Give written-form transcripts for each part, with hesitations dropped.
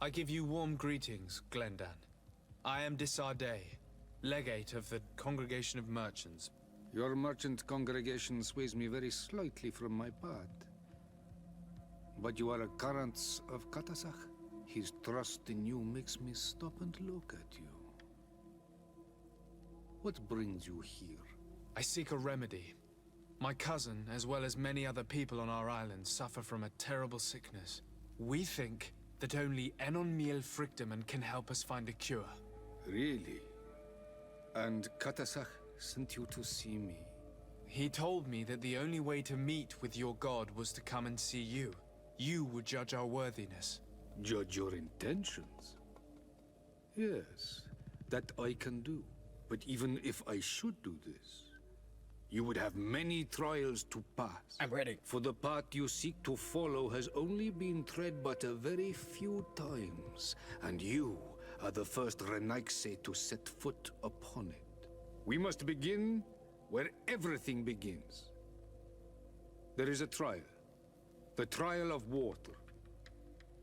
I give you warm greetings, Glendan. I am Disarday, legate of the Congregation of Merchants. Your merchant congregation sways me very slightly from my path. But you are a current of Katasach. His trust in you makes me stop and look at you. What brings you here? I seek a remedy. My cousin, as well as many other people on our island, suffer from a terrible sickness. We think that only Enon Miel Frictamen can help us find a cure. Really? And Katasach sent you to see me? He told me that the only way to meet with your god was to come and see you. You would judge our worthiness. Judge your intentions? Yes, that I can do. But even if I should do this, you would have many trials to pass. I'm ready. For the path you seek to follow has only been tread but a very few times, and you are the first Renaigse to set foot upon it. We must begin where everything begins. There is a trial. The trial of water.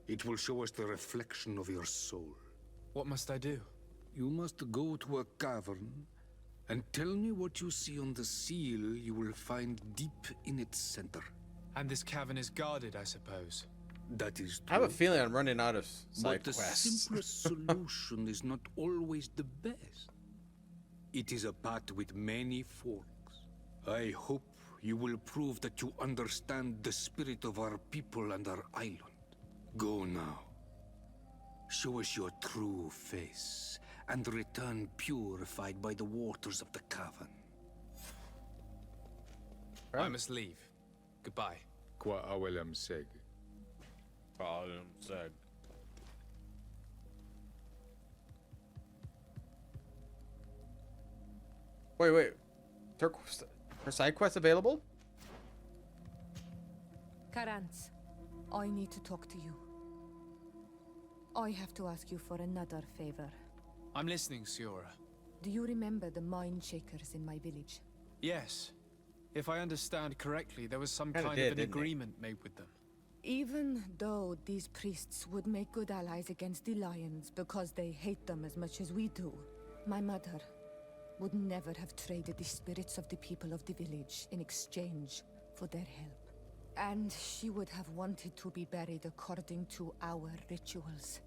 It will show us the reflection of your soul. What must I do? You must go to a cavern and tell me what you see on the seal you will find deep in its center. And this cavern is guarded, I suppose. That is true. I have a feeling I'm running out of side But the quests. simplest solution is not always the best. It is a path with many forks. I hope you will prove that you understand the spirit of our people and our island. Go now. Show us your true face, and return purified by the waters of the cavern. I must leave. Goodbye. Qua awelem seg. Wait. Are side quests available? Karantz, I need to talk to you. I have to ask you for another favor. I'm listening, Siora. Do you remember the mine shakers in my village? Yes. If I understand correctly, there was some Kinda kind did, of an didn't they? agreement made with them. Even though these priests would make good allies against the lions because they hate them as much as we do, my mother would never have traded the spirits of the people of the village in exchange for their help. And she would have wanted to be buried according to our rituals.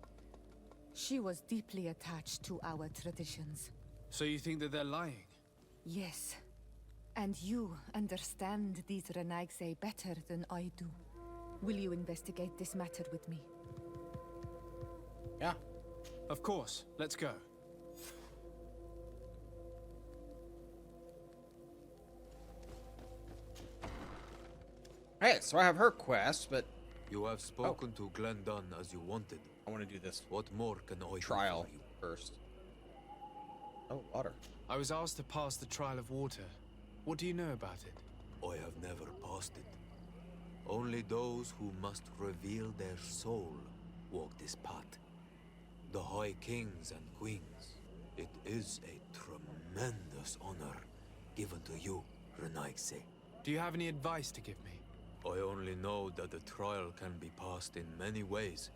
She was deeply attached to our traditions. So you think that they're lying? Yes. And you understand these Renaigse better than I do. Will you investigate this matter with me? Yeah. Of course. Let's go. Alright, so I have her quest, but You have spoken to Glendan as you wanted. I want to do this What more can I do trial for you? first. Oh, water. I was asked to pass the trial of water. What do you know about it? I have never passed it. Only those who must reveal their soul walk this path. The High Kings and Queens. It is a tremendous honor given to you, Renaigse. Do you have any advice to give me? I only know that the trial can be passed in many ways,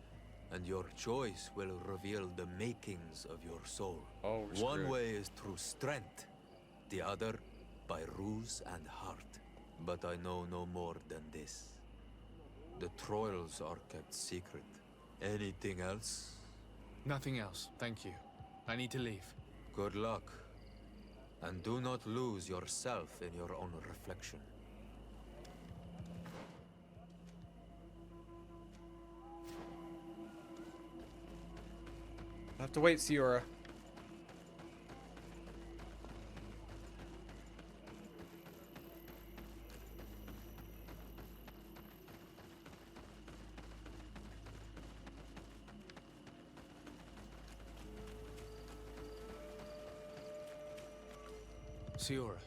and your choice will reveal the makings of your soul. Oh, we're One screwed. way is through strength, the other by ruse and heart. But I know no more than this. The trials are kept secret. Anything else? Nothing else, thank you. I need to leave. Good luck. And do not lose yourself in your own reflection. I have to wait, Siora. Siora,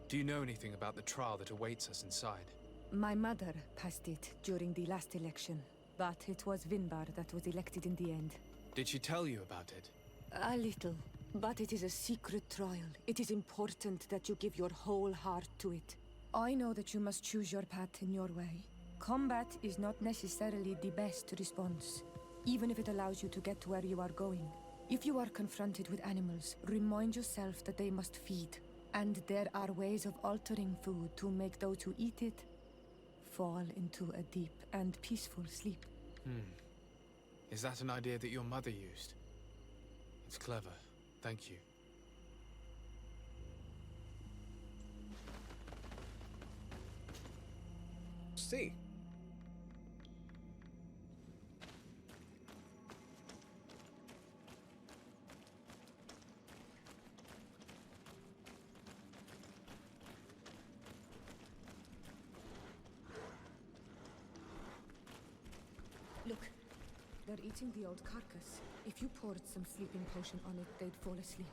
do you know anything about the trial that awaits us inside? My mother passed it during the last election, but it was Vinbar that was elected in the end. Did she tell you about it? A little, but it is a secret trial. It is important that you give your whole heart to it. I know that you must choose your path in your way. Combat is not necessarily the best response. even if it allows you to get to where you are going. If you are confronted with animals, remind yourself that they must feed, and there are ways of altering food to make those who eat it fall into a deep and peaceful sleep. Is that an idea that your mother used? It's clever. Thank you. See. Look, they're eating the old carcass. If you poured some sleeping potion on it, they'd fall asleep.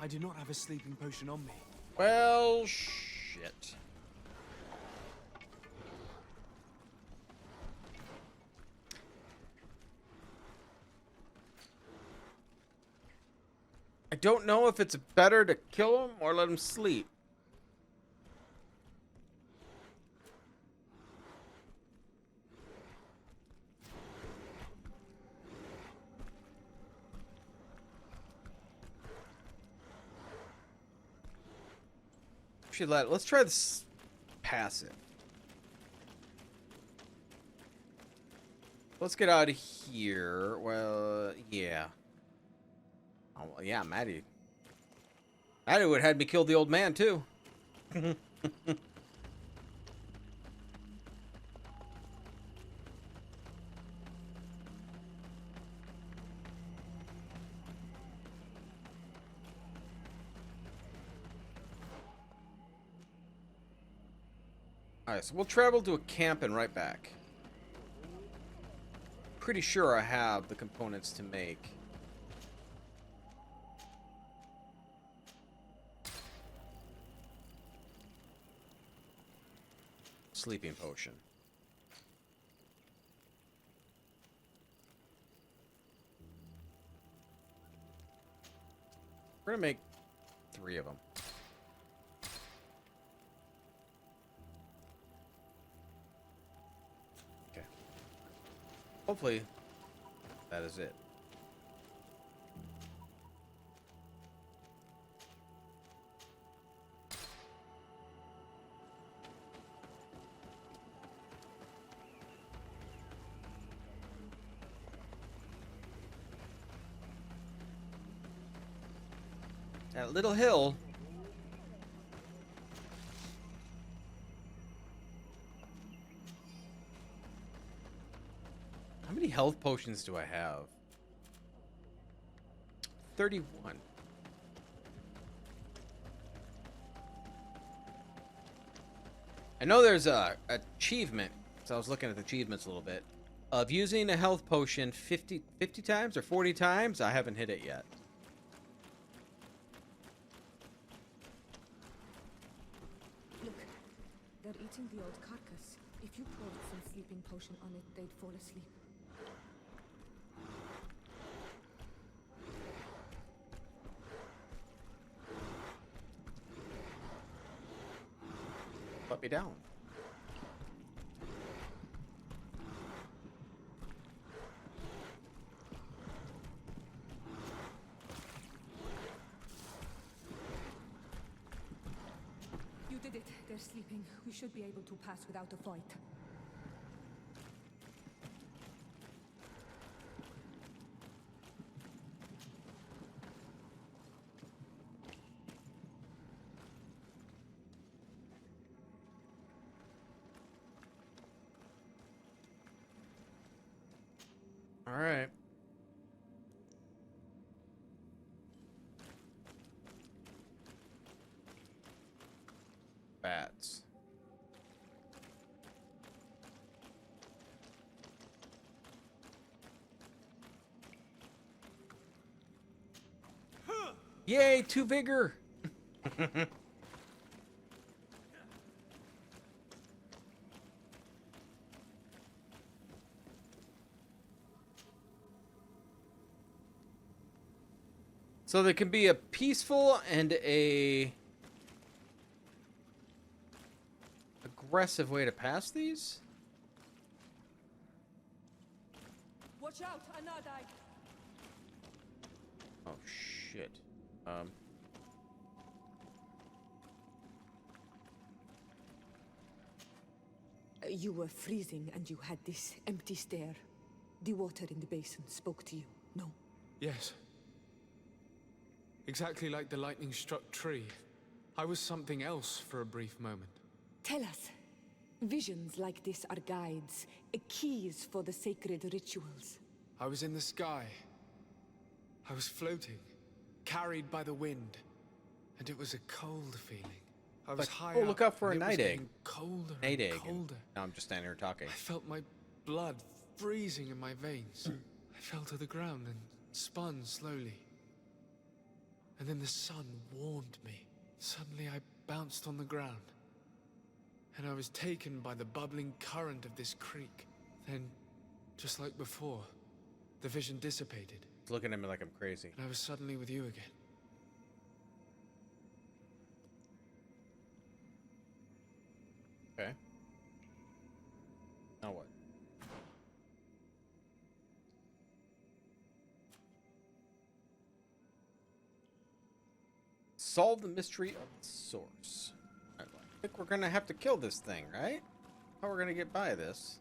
I do not have a sleeping potion on me. Well, shit. I don't know if it's better to kill him or let him sleep. Let's try this passive. Let's get out of here. Well, yeah. Oh, well, yeah, Maddie would have had me kill the old man, too. Alright, so we'll travel to a camp and right back. Pretty sure I have the components to make sleeping potion. We're gonna make 3 of them. Okay. Hopefully, that is it. That little hill. How many health potions do I have? 31. I know there's a achievement, so I was looking at the achievements a little bit, of using a health potion 50 times or 40 times. I haven't hit it yet. Look, they're eating the old carcass. If you poured some sleeping potion on it, they'd fall asleep. Put me down. You did it. They're sleeping. We should be able to pass without a fight. All right. Bats. Yay, 2 vigor. So there can be a peaceful and a aggressive way to pass these? Watch out, another. Oh shit. You were freezing and you had this empty stare. The water in the basin spoke to you, no? Yes. Exactly like the lightning-struck tree. I was something else for a brief moment. Tell us. Visions like this are guides, keys for the sacred rituals. I was in the sky. I was floating, carried by the wind. And it was a cold feeling. I was high oh, look up, out for a and it was night egg. getting colder Night and egg. colder. Now I'm just standing here talking. I felt my blood freezing in my veins. I fell to the ground and spun slowly. And then the sun warmed me. Suddenly I bounced on the ground. And I was taken by the bubbling current of this creek. Then, just like before, the vision dissipated. He's looking at me like I'm crazy. And I was suddenly with you again. Okay. Now what? Solve the mystery of the source. I think we're gonna have to kill this thing, right? How we're gonna get by this?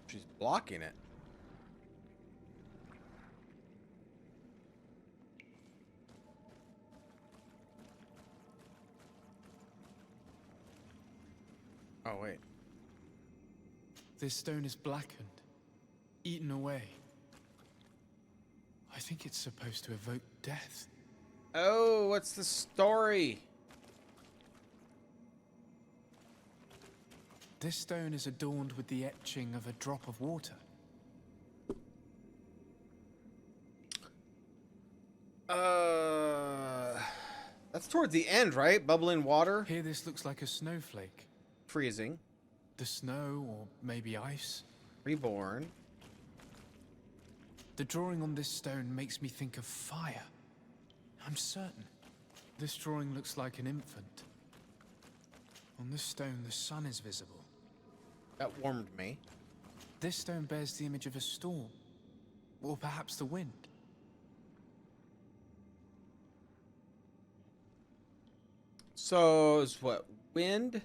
She's blocking it. Oh, wait. This stone is blackened, eaten away. I think it's supposed to evoke death. Oh, what's the story? This stone is adorned with the etching of a drop of water. That's towards the end, right? Bubbling water, Here this looks like a snowflake. freezing, The snow, or maybe ice. reborn. The drawing on this stone makes me think of fire. I'm certain. This drawing looks like an infant. On this stone, the sun is visible. That warmed me. This stone bears the image of a storm. Or perhaps the wind. So, it's what? Wind?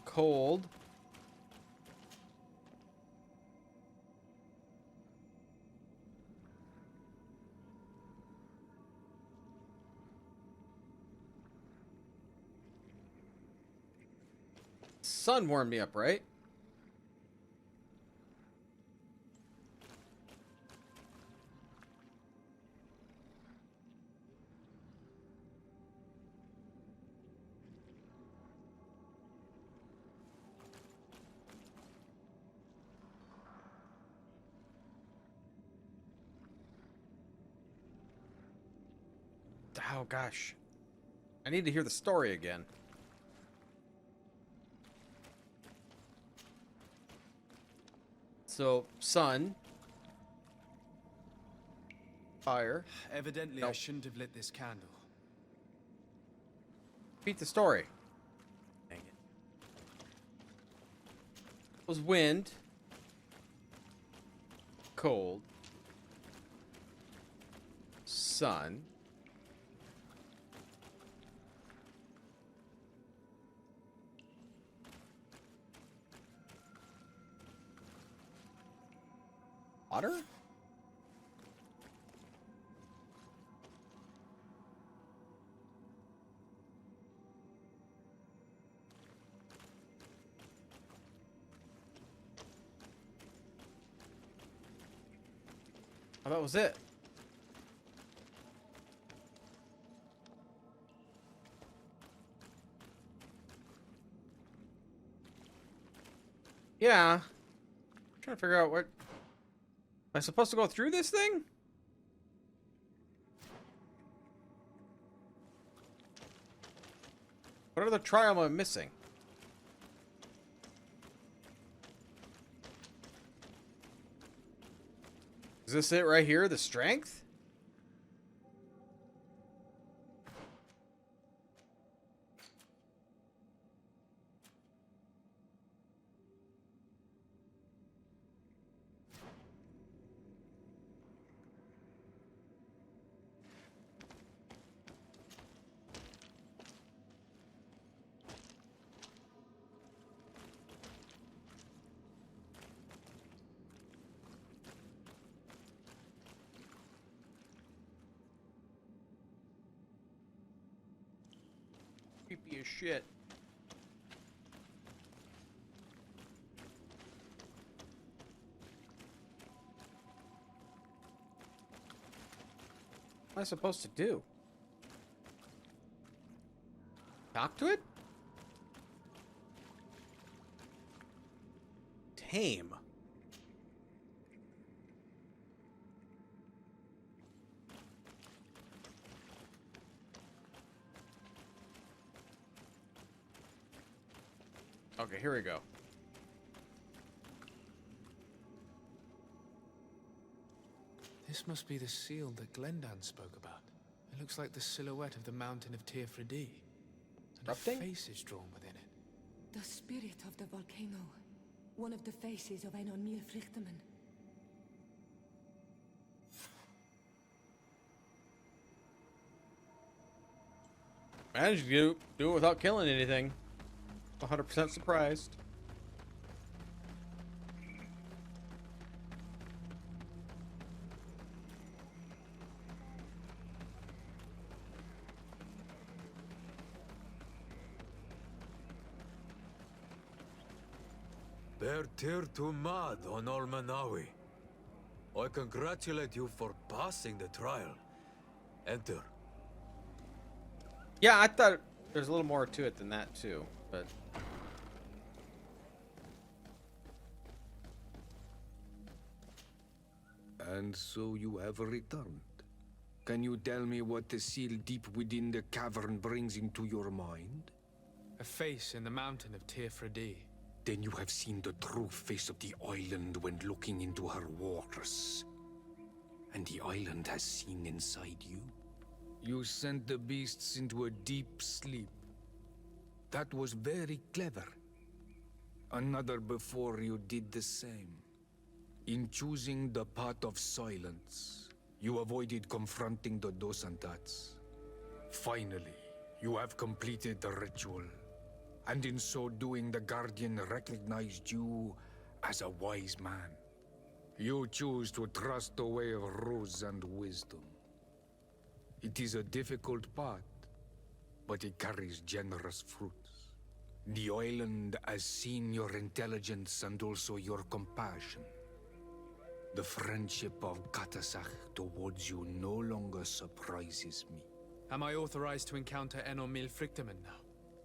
Cold. Sun warmed me up, right? Oh gosh. I need to hear the story again. So, sun. Fire. Evidently, No. I shouldn't have lit this candle. Repeat the story. Dang it. It was wind. Cold. Sun. Water? Oh, that was it. Yeah. I'm trying to figure out what... Am I supposed to go through this thing? What other trial am I missing? Is this it right here? The strength? Creepy as shit. What am I supposed to do? Talk to it? Tame. Okay, here we go. This must be the seal that Glendan spoke about. It looks like the silhouette of the mountain of Tearfredi. And a Erupting? face is drawn within it. The spirit of the volcano. One of the faces of Enon Mil Frichtemann. Managed to do it without killing anything. 100% surprised. Bear tir to mad on Olmanawi. I congratulate you for passing the trial. Enter. Yeah, I thought there's a little more to it than that too, but And so you have returned. Can you tell me what the seal deep within the cavern brings into your mind? A face in the mountain of Tearfredi. Then you have seen the true face of the island when looking into her waters. And the island has seen inside you. You sent the beasts into a deep sleep. That was very clever. Another before you did the same. In choosing the path of silence, you avoided confronting the Dosantats. Finally, you have completed the ritual. And in so doing, the Guardian recognized you as a wise man. You choose to trust the way of rules and wisdom. It is a difficult path, but it carries generous fruits. The island has seen your intelligence and also your compassion. The friendship of Katasach towards you no longer surprises me. Am I authorized to encounter Enon Mil Frichtemann now?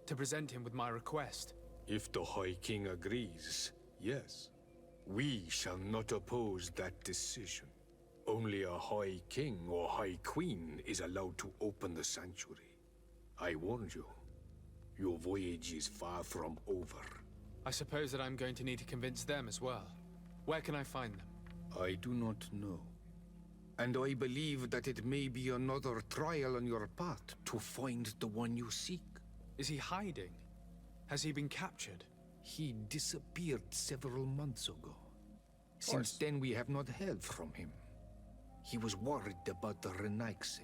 To present him with my request? If the High King agrees, yes. We shall not oppose that decision. Only a High King or High Queen is allowed to open the sanctuary. I warned you. Your voyage is far from over. I suppose that I'm going to need to convince them as well. Where can I find them? I do not know. And I believe that it may be another trial on your path to find the one you seek. Is he hiding? Has he been captured? He disappeared several months ago. Since then we have not heard from him. He was worried about the Renaigse.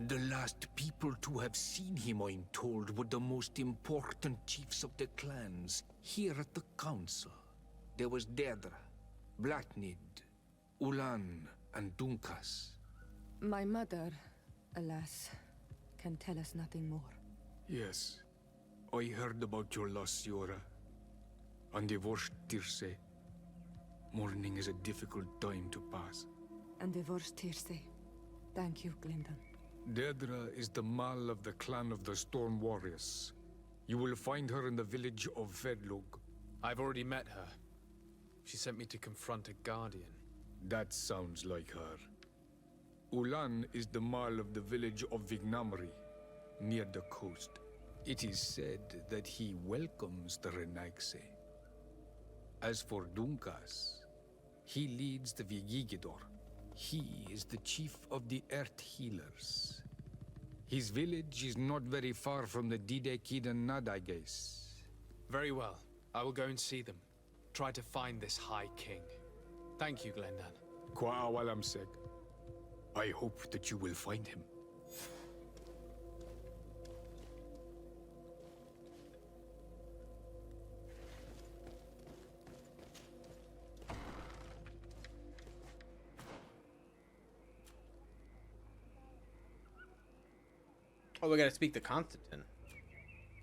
The last people to have seen him, I'm told, were the most important chiefs of the clans here at the council. There was Deirdre, Blacknid, Ulan, and Dunkas. My mother, alas, can tell us nothing more. Yes, I heard about your loss, Siora. And divorced Tirce. Mourning is a difficult time to pass. And divorced Tirce. Thank you, Glendan. Deirdre is the Mal of the clan of the Storm Warriors. You will find her in the village of Vedlug. I've already met her. She sent me to confront a guardian. That sounds like her. Ulan is the Mal of the village of Vignamri, near the coast. It is said that he welcomes the Renaigse. As for Dunkas, he leads the Vigigidor. He is the chief of the Earth Healers. His village is not very far from the Didekidan Nad, I guess. Very well. I will go and see them. Try to find this High King. Thank you, Glendan. Kwa awalam seg. I hope that you will find him. Oh, we gotta speak to Constantine.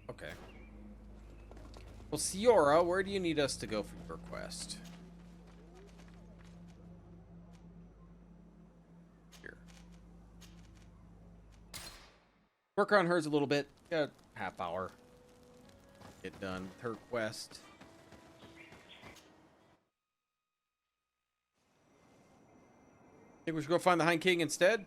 Okay. Well, Siora, where do you need us to go for your quest? Here. Work on hers a little bit. Got a half hour. Get done with her quest. Think we should go find the Hind King instead?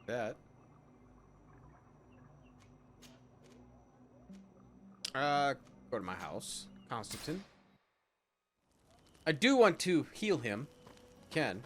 That. Go to my house, Constantine. I do want to heal him. Can.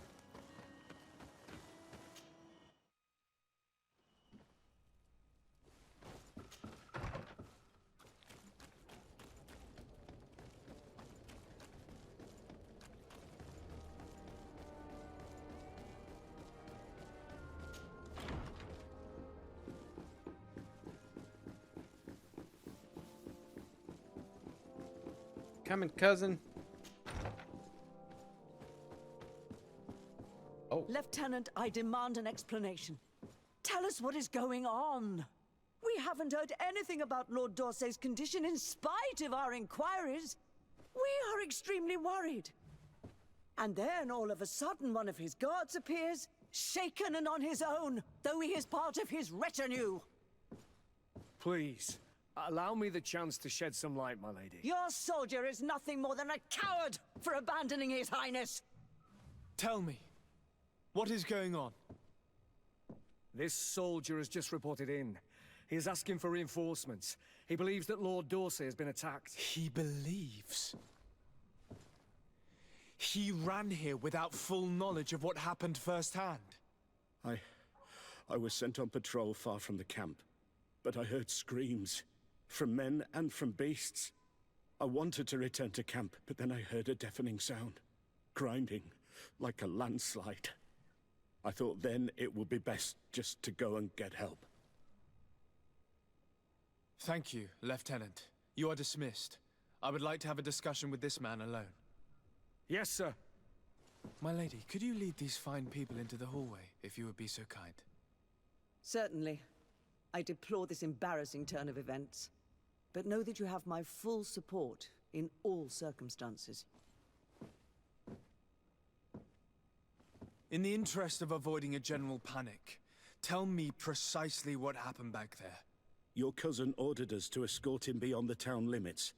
Coming, cousin. Oh. Lieutenant, I demand an explanation. Tell us what is going on. We haven't heard anything about Lord Dorsey's condition in spite of our inquiries. We are extremely worried. And then all of a sudden one of his guards appears, shaken and on his own, though he is part of his retinue. Please, allow me the chance to shed some light, my lady. Your soldier is nothing more than a coward for abandoning his highness. Tell me, what is going on? This soldier has just reported in. He is asking for reinforcements. He believes that Lord Dorsey has been attacked. He believes. He ran here without full knowledge of what happened firsthand. I was sent on patrol far from the camp, but I heard screams. From men and from beasts. I wanted to return to camp, but then I heard a deafening sound. Grinding, like a landslide. I thought then it would be best just to go and get help. Thank you, Lieutenant. You are dismissed. I would like to have a discussion with this man alone. Yes, sir. My lady, could you lead these fine people into the hallway, if you would be so kind? Certainly. I deplore this embarrassing turn of events. But know that you have my full support in all circumstances. In the interest of avoiding a general panic, tell me precisely what happened back there. Your cousin ordered us to escort him beyond the town limits.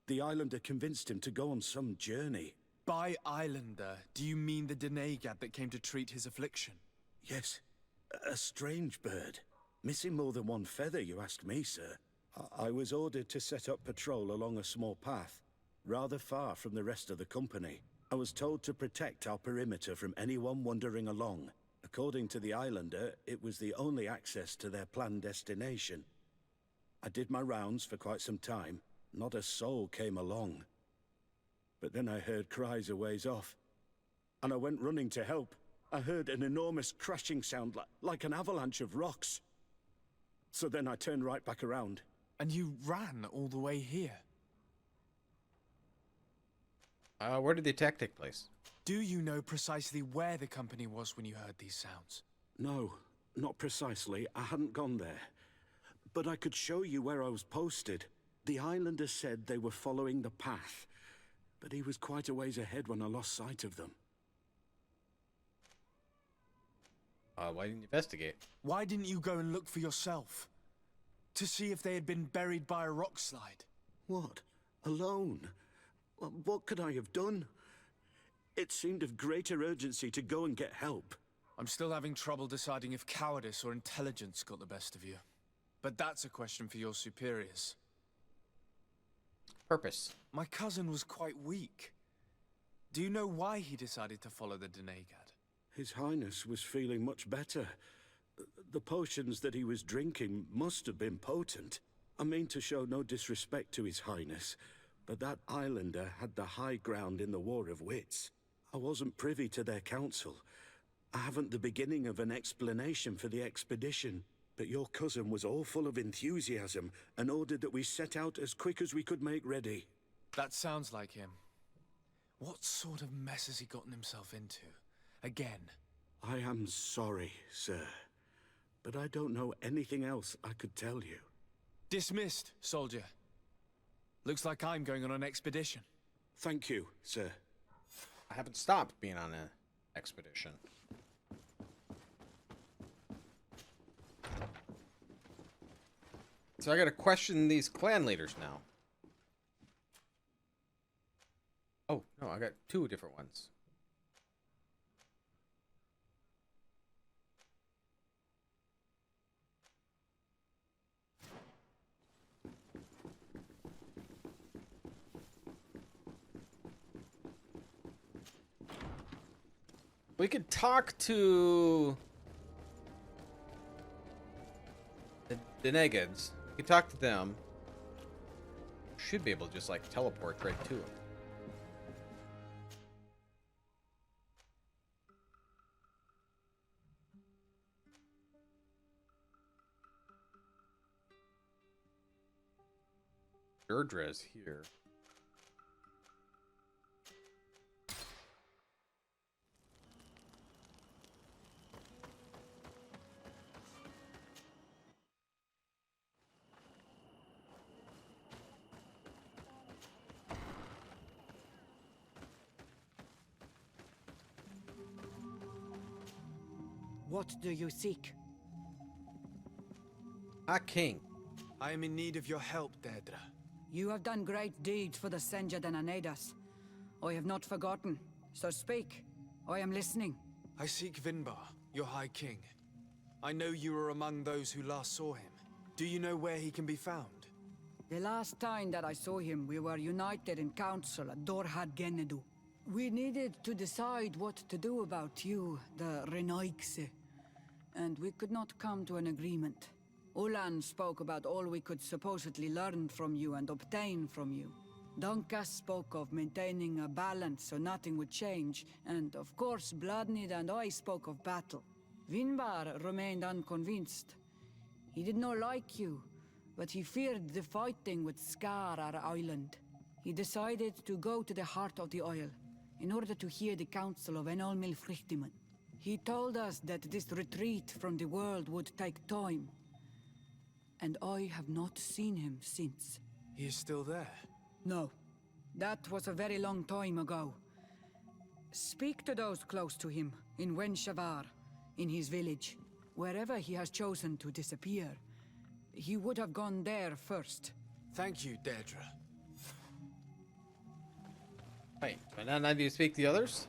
The islander convinced him to go on some journey. By islander, do you mean the Denegad that came to treat his affliction? Yes, a strange bird. Missing more than one feather, you ask me, sir. I was ordered to set up patrol along a small path, rather far from the rest of the company. I was told to protect our perimeter from anyone wandering along. According to the islander, it was the only access to their planned destination. I did my rounds for quite some time. Not a soul came along. But then I heard cries a ways off, and I went running to help. I heard an enormous crashing sound like an avalanche of rocks. So then I turned right back around. And you ran all the way here? Where did the attack take place? Do you know precisely where the company was when you heard these sounds? No, not precisely. I hadn't gone there. But I could show you where I was posted. The islander said they were following the path, but he was quite a ways ahead when I lost sight of them. Why didn't you investigate? Why didn't you go and look for yourself? To see if they had been buried by a rock slide. What? Alone? What could I have done? It seemed of greater urgency to go and get help. I'm still having trouble deciding if cowardice or intelligence got the best of you. But that's a question for your superiors. Purpose. My cousin was quite weak. Do you know why he decided to follow the Denegad? His Highness was feeling much better. The potions that he was drinking must have been potent. I mean to show no disrespect to His Highness, but that islander had the high ground in the War of Wits. I wasn't privy to their counsel. I haven't the beginning of an explanation for the expedition, but your cousin was all full of enthusiasm and ordered that we set out as quick as we could make ready. That sounds like him. What sort of mess has he gotten himself into? Again? I am sorry, sir, but I don't know anything else I could tell you. Dismissed, soldier. Looks like I'm going on an expedition. Thank you, sir. I haven't stopped being on an expedition. So I gotta question these clan leaders now. Oh, no, I got two different ones. We could talk to the Negads. We could talk to them. Should be able to just like teleport right to them. Deirdre's here. What do you seek? Ah, King. I am in need of your help, Deirdre. You have done great deeds for the Senja and Anedas. I have not forgotten, so speak. I am listening. I seek Vinbar, your High King. I know you were among those who last saw him. Do you know where he can be found? The last time that I saw him, we were united in council at Dorhad Genedu. We needed to decide what to do about you, the Renaigse, and we could not come to an agreement. Ulan spoke about all we could supposedly learn from you and obtain from you. Dunkas spoke of maintaining a balance so nothing would change, and of course Bloodnid and I spoke of battle. Vinbar remained unconvinced. He did not like you, but he feared the fighting would scar our island. He decided to go to the heart of the Isle, in order to hear the counsel of Enolmil Frichtiman. He told us that this retreat from the world would take time, and I have not seen him since. He is still there? No. That was a very long time ago. Speak to those close to him, in Wenshavar, in his village. Wherever he has chosen to disappear, he would have gone there first. Thank you, Deirdre. Wait, but now do you speak to the others?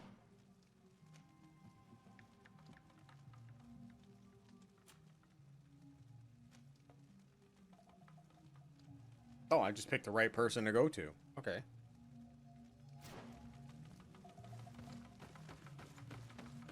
Oh, I just picked the right person to go to. Okay.